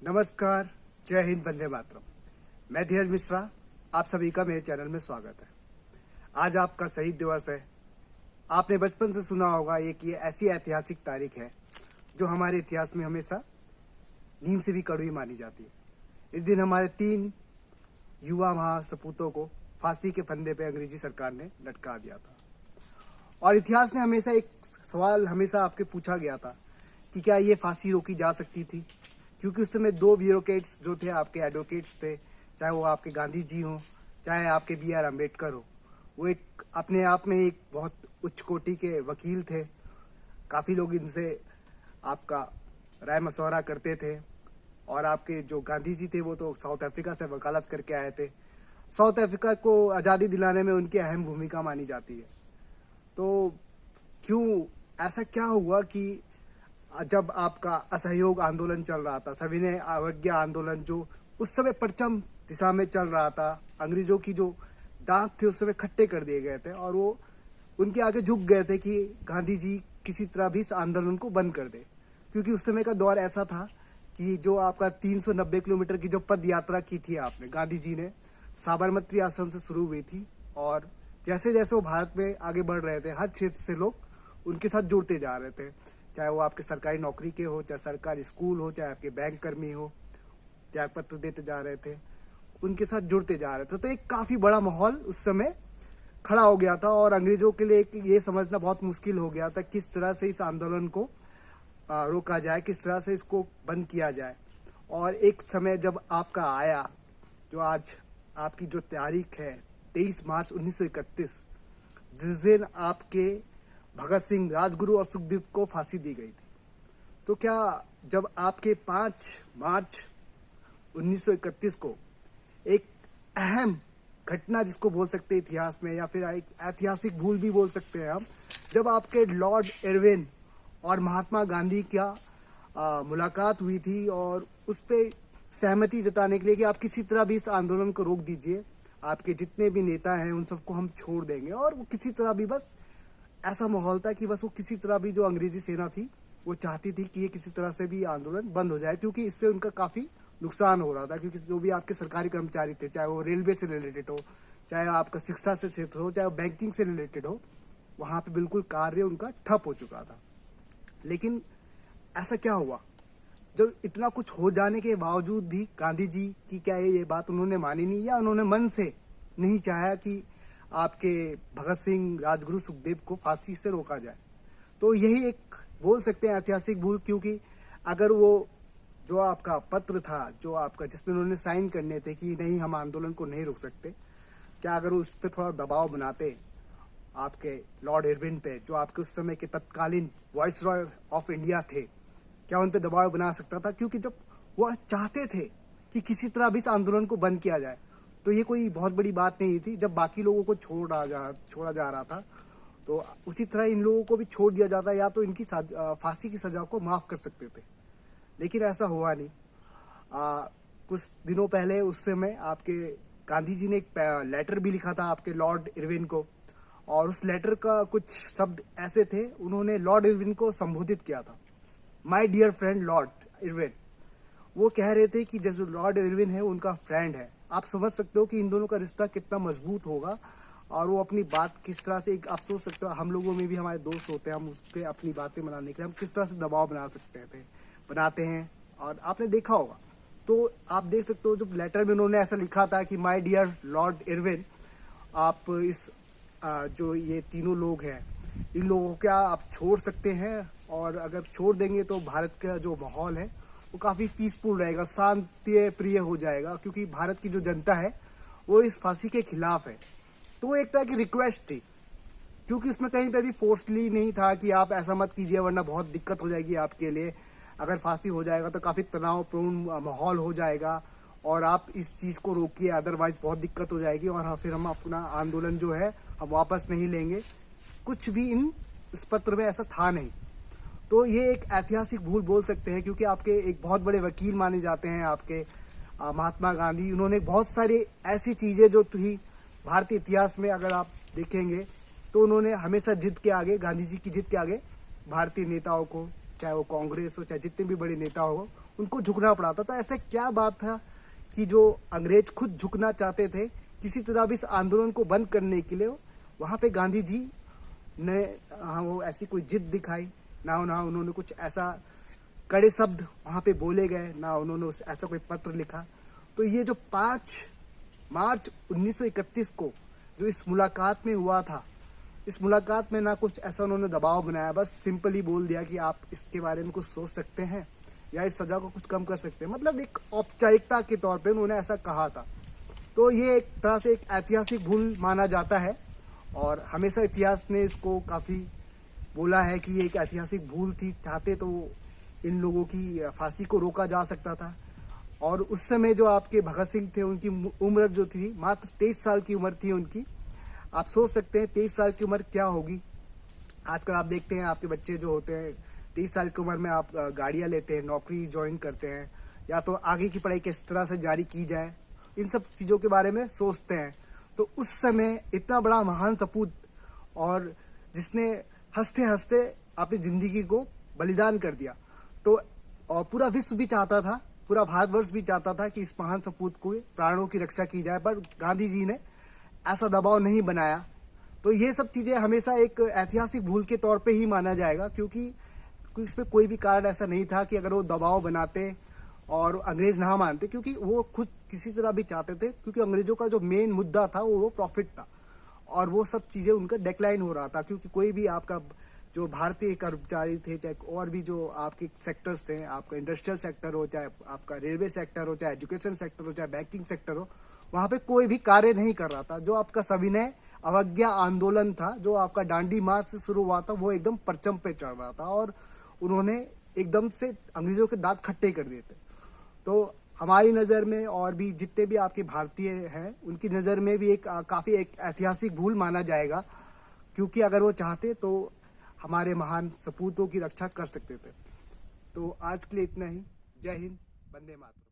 नमस्कार, जय हिंद, वंदे मातरम। मैं धीरज मिश्रा, आप सभी का मेरे चैनल में स्वागत है। आज आपका शहीद दिवस है। आपने बचपन से सुना होगा ये ऐसी ऐतिहासिक तारीख है जो हमारे इतिहास में हमेशा नीम से भी कड़वी मानी जाती है। इस दिन हमारे 3 युवा महासपूतों को फांसी के फंदे पे अंग्रेजी सरकार ने लटका दिया था। और इतिहास में हमेशा एक सवाल हमेशा आपके पूछा गया था कि क्या ये फांसी रोकी जा सकती थी, क्योंकि उस समय 2 ब्यूरोक्रेट्स जो थे, आपके एडवोकेट्स थे, चाहे वो आपके गांधी जी हों, चाहे आपके BR अम्बेडकर हो। वो एक अपने आप में एक बहुत उच्च कोटि के वकील थे। काफ़ी लोग इनसे आपका राय मशवरा करते थे। और आपके जो गांधी जी थे वो तो साउथ अफ्रीका से वकालत करके आए थे। साउथ अफ्रीका को आज़ादी दिलाने में उनकी अहम भूमिका मानी जाती है। तो क्यों ऐसा क्या हुआ कि जब आपका असहयोग आंदोलन चल रहा था, सविनय अवज्ञा आंदोलन जो उस समय परचम दिशा में चल रहा था, अंग्रेजों की जो दांत थे उस समय खट्टे कर दिए गए थे और वो उनके आगे झुक गए थे कि गांधी जी किसी तरह भी इस आंदोलन को बंद कर दे। क्योंकि उस समय का दौर ऐसा था कि जो आपका 390 किलोमीटर की जो पद यात्रा की थी आपने, गांधी जी ने साबरमती आश्रम से शुरू हुई थी। और जैसे जैसे वो भारत में आगे बढ़ रहे थे, हर क्षेत्र से लोग उनके साथ जुड़ते जा रहे थे, चाहे वो आपके सरकारी नौकरी के हो, चाहे सरकारी स्कूल हो, चाहे आपके बैंक कर्मी हो, त्याग पत्र देते जा रहे थे, उनके साथ जुड़ते जा रहे थे। तो एक काफ़ी बड़ा माहौल उस समय खड़ा हो गया था और अंग्रेजों के लिए ये समझना बहुत मुश्किल हो गया था किस तरह से इस आंदोलन को रोका जाए, किस तरह से इसको बंद किया जाए। और एक समय जब आपका आया, जो आज आपकी जो तारीख है 23 मार्च 1931, जिस दिन आपके भगत सिंह, राजगुरु और सुखदेव को फांसी दी गई थी। तो क्या जब आपके 5 मार्च 1931 को एक अहम घटना जिसको बोल सकते हैं इतिहास में, या फिर एक ऐतिहासिक भूल भी बोल सकते हैं हम, जब आपके लॉर्ड इरविन और महात्मा गांधी का मुलाकात हुई थी और उस पर सहमति जताने के लिए कि आप किसी तरह भी इस आंदोलन को रोक दीजिए, आपके जितने भी नेता हैं उन सबको हम छोड़ देंगे। और वो किसी तरह भी, बस ऐसा माहौल था कि बस वो किसी तरह भी, जो अंग्रेजी सेना थी वो चाहती थी कि ये किसी तरह से भी आंदोलन बंद हो जाए, क्योंकि इससे उनका काफ़ी नुकसान हो रहा था। क्योंकि जो भी आपके सरकारी कर्मचारी थे, चाहे वो रेलवे से रिलेटेड हो, चाहे आपका शिक्षा से क्षेत्र हो, चाहे बैंकिंग से रिलेटेड हो, वहाँ पे बिल्कुल कार्य उनका ठप हो चुका था। लेकिन ऐसा क्या हुआ, जब इतना कुछ हो जाने के बावजूद भी गांधी जी की क्या ये बात उन्होंने मानी नहीं, या उन्होंने मन से नहीं चाहा कि आपके भगत सिंह, राजगुरु, सुखदेव को फांसी से रोका जाए। तो यही एक बोल सकते हैं ऐतिहासिक भूल। क्योंकि अगर वो जो आपका पत्र था, जो आपका जिसमें उन्होंने साइन करने थे कि नहीं हम आंदोलन को नहीं रोक सकते, क्या अगर उस पर थोड़ा दबाव बनाते आपके लॉर्ड इरविन पे, जो आपके उस समय के तत्कालीन वाइसरॉय ऑफ इंडिया थे, क्या उन पर दबाव बना सकता था? क्योंकि जब वो चाहते थे कि किसी तरह भी इस आंदोलन को बंद किया जाए, तो ये कोई बहुत बड़ी बात नहीं थी। जब बाकी लोगों को छोड़ा जा रहा था, तो उसी तरह इन लोगों को भी छोड़ दिया जाता, या तो इनकी फांसी की सजा को माफ़ कर सकते थे। लेकिन ऐसा हुआ नहीं। कुछ दिनों पहले उस समय आपके गांधी जी ने एक लेटर भी लिखा था आपके लॉर्ड इरविन को, और उस लेटर का कुछ शब्द ऐसे थे, उन्होंने लॉर्ड इरविन को संबोधित किया था, my dear friend lord Irwin. वो कह रहे थे कि जैसे लॉर्ड इरविन है उनका फ्रेंड है। आप समझ सकते हो कि इन दोनों का रिश्ता कितना मजबूत होगा, और वो अपनी बात किस तरह से, आप सोच सकते हो हम लोगों में भी हमारे दोस्त होते हैं, हम उस पर अपनी बातें मनाने के लिए हम किस तरह से दबाव बनाते हैं। और आपने देखा होगा, तो आप देख सकते हो जब लेटर में उन्होंने ऐसा लिखा था कि माय डियर लॉर्ड इरविन, आप इस जो ये तीनों लोग हैं, इन लोगों को क्या आप छोड़ सकते हैं, और अगर छोड़ देंगे तो भारत का जो माहौल है वो काफ़ी पीसफुल रहेगा, शांति प्रिय हो जाएगा। क्योंकि भारत की जो जनता है वो इस फांसी के खिलाफ है। तो वो एक तरह की रिक्वेस्ट थी, क्योंकि उसमें कहीं पे भी फोर्सली नहीं था कि आप ऐसा मत कीजिए वरना बहुत दिक्कत हो जाएगी आपके लिए। अगर फांसी हो जाएगा तो काफ़ी तनावपूर्ण माहौल हो जाएगा और आप इस चीज़ को रोकिए, अदरवाइज बहुत दिक्कत हो जाएगी और फिर हम अपना आंदोलन जो है हम वापस नहीं लेंगे। कुछ भी इस पत्र में ऐसा था नहीं। तो ये एक ऐतिहासिक भूल बोल सकते हैं, क्योंकि आपके एक बहुत बड़े वकील माने जाते हैं आपके महात्मा गांधी। उन्होंने बहुत सारी ऐसी चीज़ें जो थी भारतीय इतिहास में, अगर आप देखेंगे तो उन्होंने हमेशा जिद के आगे, गांधी जी की जिद के आगे भारतीय नेताओं को, चाहे वो कांग्रेस हो, चाहे जितने भी बड़े नेता हो, उनको झुकना पड़ा था। तो ऐसे क्या बात था कि जो अंग्रेज खुद झुकना चाहते थे किसी तरह भी इस आंदोलन को बंद करने के लिए? वहाँ पे गांधी जी ने वो ऐसी कोई जिद दिखाई ना उन्होंने कुछ ऐसा कड़े शब्द वहाँ पे बोले गए, ना उन्होंने ऐसा कोई पत्र लिखा। तो ये जो 5 मार्च 1931 को जो इस मुलाकात में हुआ था, इस मुलाकात में ना कुछ ऐसा उन्होंने दबाव बनाया, बस सिंपली बोल दिया कि आप इसके बारे में कुछ सोच सकते हैं या इस सजा को कुछ कम कर सकते हैं। मतलब एक औपचारिकता के तौर पे उन्होंने ऐसा कहा था। तो ये एक तरह से एक ऐतिहासिक भूल माना जाता है और हमेशा इतिहास ने इसको काफ़ी बोला है कि ये एक ऐतिहासिक भूल थी। चाहते तो इन लोगों की फांसी को रोका जा सकता था। और उस समय जो आपके भगत सिंह थे, उनकी उम्र जो थी मात्र 23 साल की उम्र थी उनकी। आप सोच सकते हैं 23 साल की उम्र क्या होगी। आजकल आप देखते हैं आपके बच्चे जो होते हैं 23 साल की उम्र में आप गाड़ियाँ लेते हैं, नौकरी ज्वाइन करते हैं, या तो आगे की पढ़ाई किस तरह से जारी की जाए, इन सब चीज़ों के बारे में सोचते हैं। तो उस समय इतना बड़ा महान सपूत और जिसने हंसते हंसते अपनी ज़िंदगी को बलिदान कर दिया, तो और पूरा विश्व भी चाहता था, पूरा भारतवर्ष भी चाहता था कि इस महान सपूत को प्राणों की रक्षा की जाए, पर गांधी जी ने ऐसा दबाव नहीं बनाया। तो ये सब चीज़ें हमेशा एक ऐतिहासिक भूल के तौर पे ही माना जाएगा, क्योंकि इसमें कोई भी कारण ऐसा नहीं था कि अगर वो दबाव बनाते और अंग्रेज ना मानते, क्योंकि वो खुद किसी तरह भी चाहते थे, क्योंकि अंग्रेजों का जो मेन मुद्दा था वो प्रॉफिट था और वो सब चीज़ें उनका डिक्लाइन हो रहा था। क्योंकि कोई भी आपका जो भारतीय कर्मचारी थे, चाहे और भी जो आपके सेक्टर्स थे, आपका इंडस्ट्रियल सेक्टर हो, चाहे आपका रेलवे सेक्टर हो, चाहे एजुकेशन सेक्टर हो, चाहे बैंकिंग सेक्टर हो, वहाँ पे कोई भी कार्य नहीं कर रहा था। जो आपका सविनय अवज्ञा आंदोलन था, जो आपका डांडी मार्च से शुरू हुआ था, वो एकदम परचम पे चढ़ रहा था और उन्होंने एकदम से अंग्रेजों के दांत खट्टे कर दिए थे। तो हमारी नज़र में और भी जितने भी आपके भारतीय हैं, उनकी नज़र में भी एक काफ़ी एक ऐतिहासिक भूल माना जाएगा, क्योंकि अगर वो चाहते तो हमारे महान सपूतों की रक्षा कर सकते थे। तो आज के लिए इतना ही। जय हिंद, वंदे मातरम।